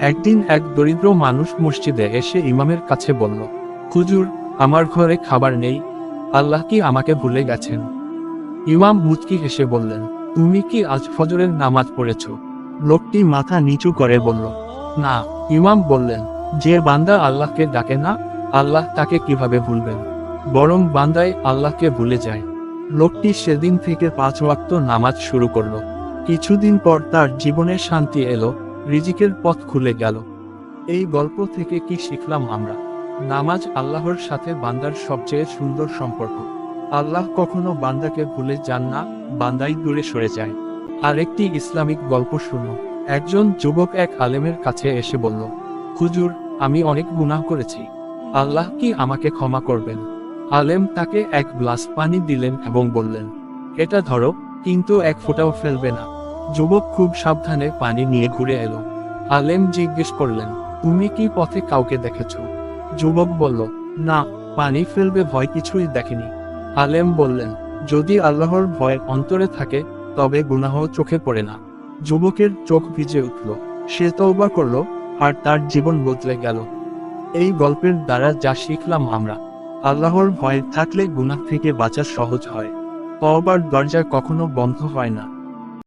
একদিন এক দরিদ্র মানুষ মসজিদে এসে ইমামের কাছে বলল, হুজুর, আমার ঘরে খাবার নেই, আল্লাহ কি আমাকে ভুলে গেছেন? ইমাম মুচকি হেসে বললেন, তুমি কি আজ ফজরের নামাজ পড়েছ? লোকটি মাথা নিচু করে বলল, না। ইমাম বললেন, যে বান্দা আল্লাহকে ডাকে না, আল্লাহ তাকে কিভাবে ভুলবেন? বরং বান্দাই আল্লাহকে ভুলে যায়। লোকটি সেদিন থেকে 5 ওয়াক্ত নামাজ শুরু করলো। কিছুদিন পর তার জীবনে শান্তি এলো, রিজিকের পথ খুলে গেল। এই গল্প থেকে কি শিখলাম আমরা? নামাজ আল্লাহর সাথে বান্দার সবচেয়ে সুন্দর সম্পর্ক। আল্লাহ কখনো বান্দাকে ভুলে যান না, বান্দাই দূরে সরে যায়। আরেকটি ইসলামিক গল্প শুনো। একজন যুবক এক আলেমের কাছে এসে বলল, হুজুর, আমি অনেক গুনাহ করেছি, আল্লাহ কি আমাকে ক্ষমা করবেন? আলেম তাকে এক গ্লাস পানি দিলেন এবং বললেন, এটা ধরো, কিন্তু এক ফোঁটাও ফেলবে না। যুবক খুব সাবধানে পানি নিয়ে ঘুরে এলো। আলেম জিজ্ঞেস করলেন, তুমি কি পথে কাউকে দেখেছ? যুবক বলল, না, পানি ফেলবে ভয় কিছুই দেখেনি। আলেম বললেন, যদি আল্লাহর ভয় অন্তরে থাকে, তবে গুনাহ চোখে পড়ে না। যুবকের চোখ ভিজে উঠল, সে তওবা করল, আর তার জীবন বদলে গেল। এই গল্পের দ্বারা যা শিখলাম আমরা, আল্লাহর ভয় থাকলে গুনাহ থেকে বাঁচা সহজ হয়। তওবার দরজা কখনো বন্ধ হয় না।